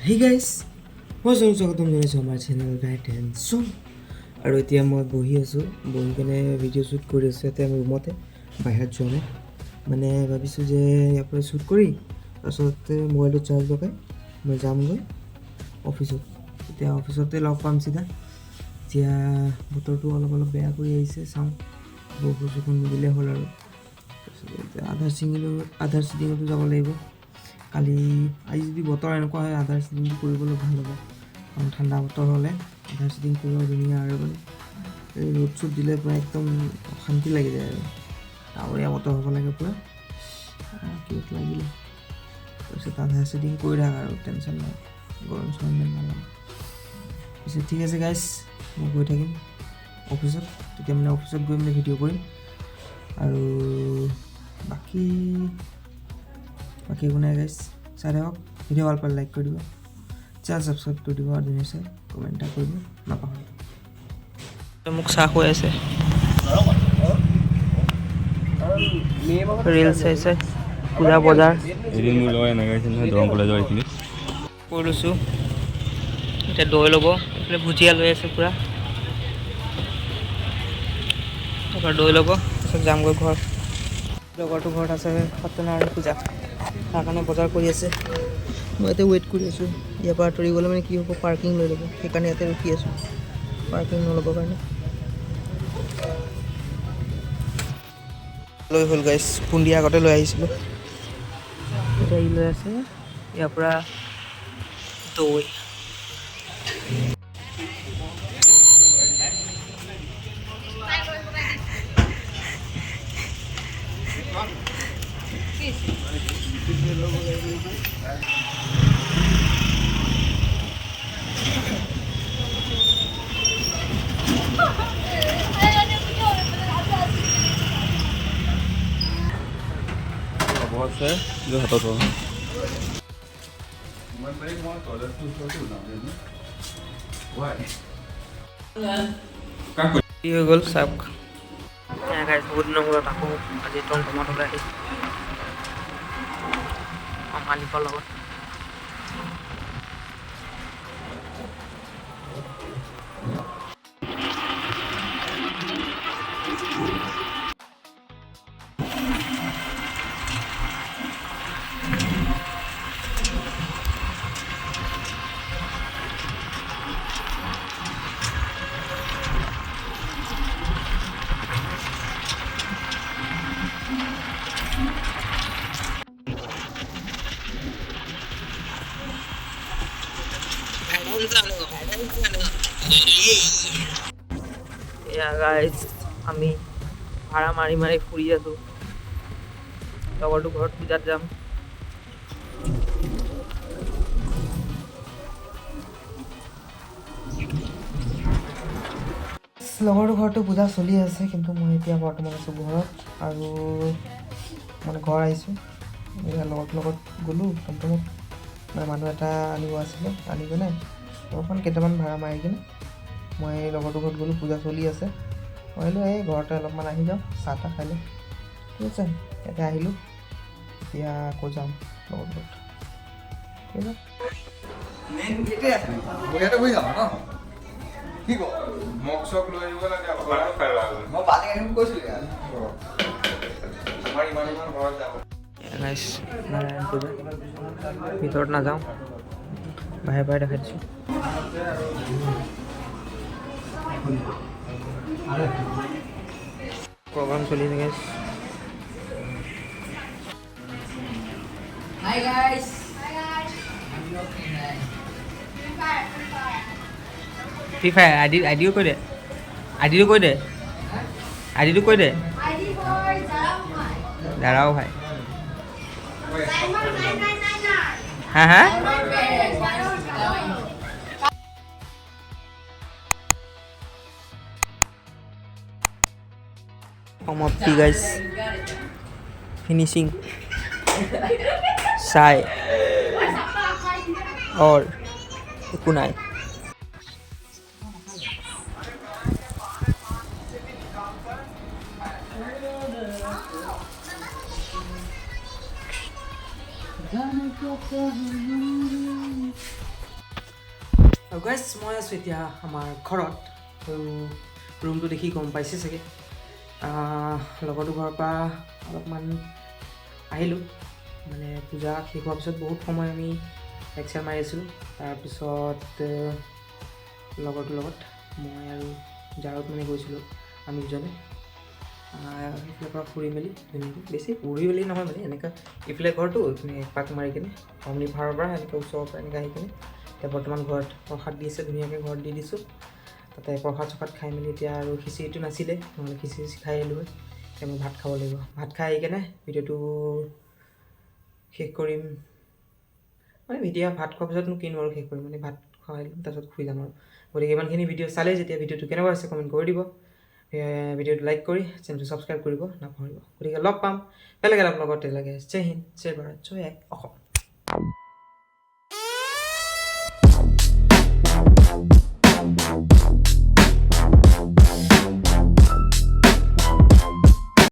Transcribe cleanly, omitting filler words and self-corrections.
Hey guys, মই স্বাগতম জনাইছোঁ আমাৰ চেনেল ৰাইট এণ্ড চ' আৰু এতিয়া মই বহি কেনে ভিডিঅ' শ্বুট কৰি আছোঁ এতিয়া আমি ৰুমতে বাহিৰত যোৱা নাই মানে ভাবিছোঁ যে ইয়াৰ পৰা শ্বুট কৰি তাৰপিছতে মোবাইলটো চাৰ্জ লগাই মই যামগৈ অফিচত এতিয়া অফিচতে লগ পাম চিধা এতিয়া বতৰটো অলপ বেয়া কৰি আহিছে চাওঁ বৰষুণ নিদিলে হ'ল আৰু তাৰপিছত এতিয়া আধাৰ চিটিঙতো যাব লাগিব কালি আজি যদি বতৰ এনেকুৱা হয় আধাৰ চিটিং কৰিবলৈ ভাল হ'ব কাৰণ ঠাণ্ডা বতৰ হ'লে আধাৰ চিটিং কৰিব ধুনীয়া আৰু মানে এই ৰ'দ চ'দ দিলে পূৰা একদম অশান্তি লাগি যায় আৰু ডাৱৰীয়া বতৰ হ'ব লাগে পূৰা কিউট লাগিলে তাৰপিছত আধাৰ চিটিং কৰি থাক আৰু টেনশ্যন নাই গৰম চৰম নালাগে পিছে ঠিক আছে গাইজ মই গৈ থাকিম অফিচত তেতিয়া মানে অফিচত গৈ মানে ভিডিঅ' কৰিম আৰু বাকী একো নাই গাইজ চাই থাকক ভিডিঅ' ভাল পালে লাইক কৰি দিব চেনেল ছাবস্ক্ৰাইব কৰি দিব আৰু ধুনীয়াকৈ কমেণ্ট এটা কৰিব নাপাহৰিব মোক চাহ হৈ আছে ৰিল চাই পূজা বজাৰ এদিন মোৰ লগত এনেকৈ আহিছিল নহয় দৰং কলেজৰ এইখিনি কৰি লৈছোঁ এতিয়া দৈ ল'ব এইফালে ভুজিয়া লৈ আছে পূৰা তাৰপৰা দৈ ল'ব তাৰপিছত যামগৈ ঘৰ লগৰটো ঘৰত আছে সত্যনাৰায়ণ পূজা তাৰ কাৰণে বজাৰ কৰি আছে মই ইয়াতে ৱেইট কৰি আছোঁ ইয়াৰ পৰা আঁতৰি গ'লে মানে কি হ'ব পাৰ্কিং লৈ ল'ব সেইকাৰণে ইয়াতে ৰখি আছোঁ পাৰ্কিং নল'বৰ কাৰণে লৈ হ'ল গাইছ খুন্দি আগতে লৈ আহিছিলোঁ এতিয়া ই লৈ আছে ইয়াৰ পৰা দৈ আছে হাতত কি হৈ গ'ল চাওক বহুত দিনৰ মূৰত আকৌ আজি টমটমত ওলাই আহিছোঁ মালিকৰ লগত গাইজ আমি ভাড়া মাৰি ফুৰি আছোঁ লগৰটো ঘৰত পূজাত যাম লগৰটো ঘৰতো পূজা চলি আছে কিন্তু মই এতিয়া বৰ্তমান আছোঁ ঘৰত আৰু মানে ঘৰ আহিছোঁ এতিয়া লগৰটোৰ লগত গ'লোঁ টমটমত মানে মানুহ এটা আনিব আছিলে আনি কিনে অলপমান কেইটামান ভাড়া মাৰি কিনে মই লগৰটোৰ ঘৰত গ'লোঁ পূজা চলি আছে মই আহিলোঁ এই ঘৰতে অলপমান আহি যাওঁ চাহ তাহ খাই লওঁ ঠিক আছে ইয়াতে আহিলোঁ এতিয়া আকৌ যাম লগৰ ঘৰত ঠিক আছে মোক চক লৈ আহিব লাগে মই পানী আনিম কৈছিলোঁ আমাৰ ইমান ঘৰত যাব নাৰায়ণ পূজা ভিতৰত নাযাওঁ বাহিৰে দেখাই দিছোঁ প্ৰগ্ৰাম চলি থাকে ফ্ৰী ফায়াৰ আইডিও কৈ দে আইডিটো কৈ দে দাঁড়াও ভাই হা সমাপ্তি গাইজ ফিনিচিং চাই और একো নাই আৰু গাইজ মই আছোঁ এতিয়া আমাৰ ঘৰত আৰু ৰুমটো দেখি গম পাইছে চাগে লগৰটো ঘৰৰ পৰা অলপমান আহিলোঁ মানে পূজা শেষ হোৱাৰ পিছত বহুত সময় আমি লেকচাৰ মাৰি আছিলোঁ তাৰপিছত লগৰটোৰ লগত মই আৰু জাৰত মানে গৈছিলোঁ আমি দুজনে এইফালৰ পৰা ফুৰি মেলি ধুনীয়াকৈ বেছি ফুৰি মেলি নহয় মানে এনেকুৱা ইফালে ঘৰটো এইখিনি পাক মাৰি কিনে অমনি ভাৰৰ পৰা এনেকৈ ওচৰৰ পৰা এনেকৈ আহি কিনে এতিয়া বৰ্তমান ঘৰত প্ৰসাদ দি আছে ধুনীয়াকৈ ঘৰত দি দিছোঁ তাতে প্ৰসাদ চসাদ খাই মেলি এতিয়া আৰু খিচিৰিটো নাছিলে নহ'লে খিচিৰি খাই আহিলোঁ হয় এতিয়া মই ভাত খাব লাগিব ভাত খাই আহি কেনে ভিডিঅ'টো শেষ কৰিম মানে ভিডিঅ' ভাত খোৱাৰ পিছতনো কিনো আৰু শেষ কৰিম মানে ভাত খুৱাই ল'ম তাৰপিছত শুই যাম আৰু গতিকে ইমানখিনি ভিডিঅ' চালে যেতিয়া ভিডিঅ'টো কেনেকুৱা হৈছে কমেণ্ট কৰি দিব ভিডিঅ'টো লাইক কৰি চেনেলটো ছাবস্ক্ৰাইব কৰিব নাপাহৰিব গতিকে লগ পাম বেলেগ এটা ব্লগত তেতিয়ালৈকে জয় হিন্দ জয় ভাৰত জয় অসম